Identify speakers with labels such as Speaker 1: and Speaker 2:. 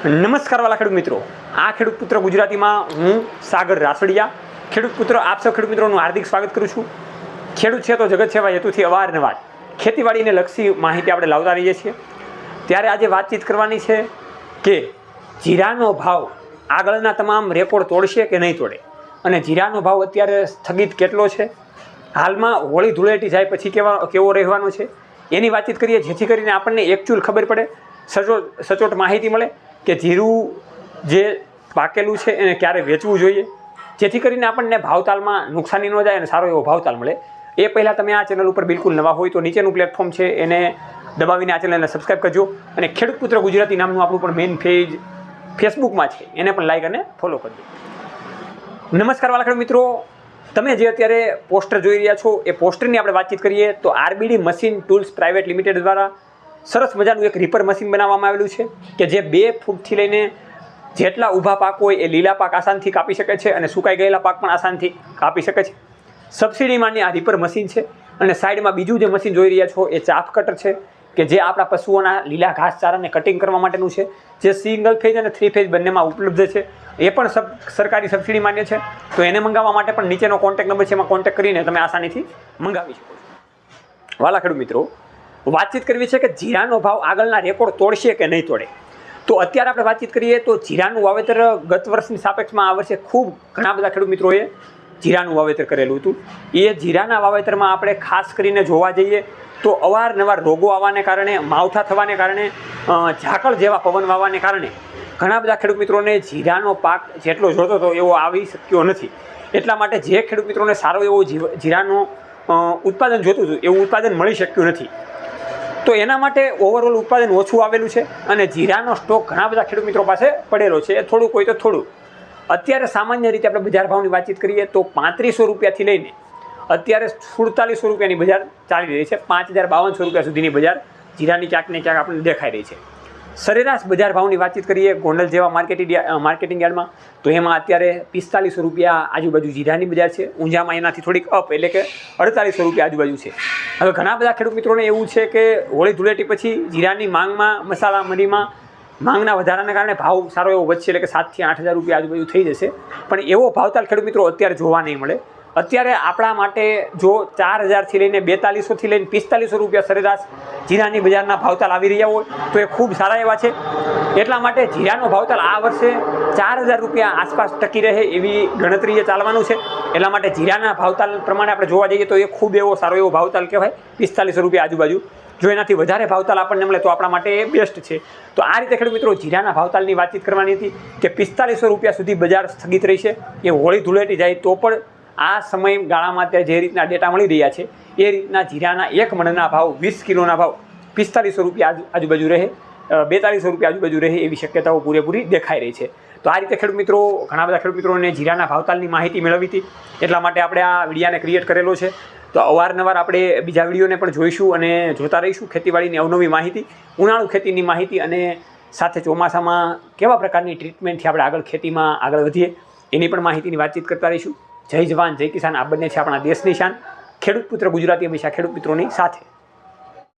Speaker 1: નમસ્કાર વાલા ખેડૂત મિત્રો, આ ખેડૂત પુત્ર ગુજરાતીમાં હું સાગર રાસડિયા ખેડૂત પુત્ર આપ સૌ ખેડૂત મિત્રોનું હાર્દિક સ્વાગત કરું છું। ખેડૂત છે તો જગત સેવા હેતુથી અવારનવાર ખેતીવાડીને લક્ષી માહિતી આપણે લાવતા રહીએ છીએ। ત્યારે આજે વાતચીત કરવાની છે કે જીરાનો ભાવ આગળના તમામ રેકોર્ડ તોડશે કે નહીં તોડે, અને જીરાનો ભાવ અત્યારે સ્થગિત કેટલો છે, હાલમાં હોળી ધૂળેટી જાય પછી કેવો રહેવાનો છે, એની વાતચીત કરીએ, જેથી કરીને આપણને એકચ્યુઅલ ખબર પડે, સચોટ માહિતી મળે કે જીરું જે પાકેલું છે એને ક્યારે વેચવું જોઈએ, જેથી કરીને આપણને ભાવતાલમાં નુકસાની ન જાય અને સારો એવો ભાવતાલ મળે। એ પહેલાં તમે આ ચેનલ ઉપર બિલકુલ નવા હોય તો નીચેનું પ્લેટફોર્મ છે એને દબાવીને આ ચેનલને સબસ્ક્રાઈબ કરજો, અને ખેડૂત પુત્ર ગુજરાતી નામનું આપણું પણ મેઇન પેજ ફેસબુકમાં છે એને પણ લાઈક અને ફોલો કરજો। નમસ્કાર વાલા ખેડૂત મિત્રો, તમે જે અત્યારે પોસ્ટર જોઈ રહ્યા છો એ પોસ્ટરની આપણે વાતચીત કરીએ તો આરબીડી મશીન ટૂલ્સ પ્રાઇવેટ લિમિટેડ દ્વારા સરસ મજાનું એક રીપર મશીન બનાવવામાં આવેલું છે કે જે 2 ફૂટથી લઈને જેટલા ઊભા પાક હોય એ લીલા પાક આસાનથી કાપી શકે છે અને સુકાઈ ગયેલા પાક પણ આસાનથી કાપી શકે છે। સબસિડીમાંની આ રીપર મશીન છે, અને સાઈડમાં બીજું જે મશીન જોઈ રહ્યા છો એ ચાફ કટર છે કે જે આપણા પશુઓના લીલા ઘાસચારાને કટિંગ કરવા માટેનું છે, જે સિંગલ ફેજ અને 3 ફેજ બંનેમાં ઉપલબ્ધ છે। એ પણ સરકારી સબસિડી માન્ય છે, તો એને મંગાવવા માટે પણ નીચેનો કોન્ટેક્ટ નંબર છે, એમાં કોન્ટેક્ટ કરીને તમે આસાનીથી મંગાવી શકો છો। વાલા ખેડૂત મિત્રો, વાતચીત કરવી છે કે જીરાનો ભાવ આગળના રેકોર્ડ તોડશે કે નહીં તોડે। તો અત્યારે આપણે વાતચીત કરીએ તો જીરાનું વાવેતર ગત વર્ષની સાપેક્ષમાં આ વર્ષે ખૂબ ઘણા બધા ખેડૂત મિત્રોએ જીરાનું વાવેતર કરેલું હતું। એ જીરાના વાવેતરમાં આપણે ખાસ કરીને જોવા જઈએ તો અવારનવાર રોગો આવવાને કારણે, માવઠા થવાને કારણે, ઝાકળ જેવા પવન વાવવાને કારણે ઘણા બધા ખેડૂત મિત્રોને જીરાનો પાક જેટલો જોતો હતો એવો આવી શક્યો નથી। એટલા માટે જે ખેડૂત મિત્રોને સારો એવો જીરાનો ઉત્પાદન જોતું હતું એવું ઉત્પાદન મળી શક્યું નથી। તો એના માટે ઓવરઓલ ઉત્પાદન ઓછું આવેલું છે, અને જીરાનો સ્ટોક ઘણા બધા ખેડૂત મિત્રો પાસે પડેલો છે, થોડુંક હોય તો થોડું। અત્યારે સામાન્ય રીતે આપણે બજાર ભાવની વાતચીત કરીએ તો 3500 રૂપિયાથી લઈને અત્યારે 4700 રૂપિયાની બજાર ચાલી રહી છે। 5052 રૂપિયા સુધીની બજાર જીરાની ક્યાંક ને ક્યાંક આપણને દેખાઈ રહી છે। સરેરાશ બજાર ભાવની વાતચીત કરીએ ગોંડલ જેવા માર્કેટિંગ યાર્ડમાં તો એમાં અત્યારે 4500 રૂપિયા આજુબાજુ જીરાની બજાર છે। ઊંઝામાં એનાથી થોડીક અપ એટલે કે 4800 રૂપિયા આજુબાજુ છે। હવે ઘણા બધા ખેડૂત મિત્રોને એવું છે કે હોળી ધૂળેટી પછી જીરાની માંગમાં, મસાલા મંડીમાં માંગના વધારાને કારણે ભાવ સારો એવો વધશે, એટલે કે 7,000 થી 8,000 રૂપિયા આજુબાજુ થઈ જશે, પણ એવો ભાવતાલ ખેડૂત મિત્રો અત્યારે જોવા નહીં મળે। અત્યારે આપણા માટે જો 4000થી લઈને 4200થી લઈને 4500 રૂપિયા સરેરાશ જીરાની બજારના ભાવતાલ આવી રહ્યા હોય તો એ ખૂબ સારા એવા છે। એટલા માટે જીરાનો ભાવતાલ આ વર્ષે 4000 રૂપિયા આસપાસ ટકી રહે એવી ગણતરીએ ચાલવાનું છે। એટલા માટે જીરાના ભાવતાલ પ્રમાણે આપણે જોવા જઈએ તો એ ખૂબ એવો સારો એવો ભાવતાલ કહેવાય, 4500 રૂપિયા આજુબાજુ। જો એનાથી વધારે ભાવતાલ આપણને મળે તો આપણા માટે એ બેસ્ટ છે। તો આ રીતે ખેડૂત મિત્રો જીરાના ભાવતાલની વાતચીત કરવાની હતી કે 4500 રૂપિયા સુધી બજાર સ્થગિત રહેશે। એ હોળી ધૂળેટી જાય તો પણ આ સમયગાળામાં અત્યારે જે રીતના ડેટા મળી રહ્યા છે એ રીતના જીરાના 1 મણના ભાવ 20 કિલોના ભાવ 4500 રૂપિયા આજુબાજુ રહે, 4200 રૂપિયા આજુબાજુ રહે એવી શક્યતાઓ પૂરેપૂરી દેખાઈ રહી છે। તો આ રીતે ખેડૂત મિત્રો, ઘણા બધા ખેડૂત મિત્રોને જીરાના ભાવતાલની માહિતી મેળવી હતી, એટલા માટે આપણે આ વિડીયાને ક્રિએટ કરેલો છે। તો અવારનવાર આપણે બીજા વિડીયોને પણ જોઈશું અને જોતા રહીશું, ખેતીવાડીની અવનવી માહિતી, ઉનાળુ ખેતીની માહિતી, અને સાથે ચોમાસામાં કેવા પ્રકારની ટ્રીટમેન્ટથી આપણે આગળ ખેતીમાં આગળ વધીએ એની પણ માહિતીની વાતચીત કરતા રહીશું। જય જવાન જય કિસાન, આ બંને છે આપણા દેશની શાન। ખેડૂત પુત્ર ગુજરાતી હંમેશા ખેડૂત મિત્રોની સાથે।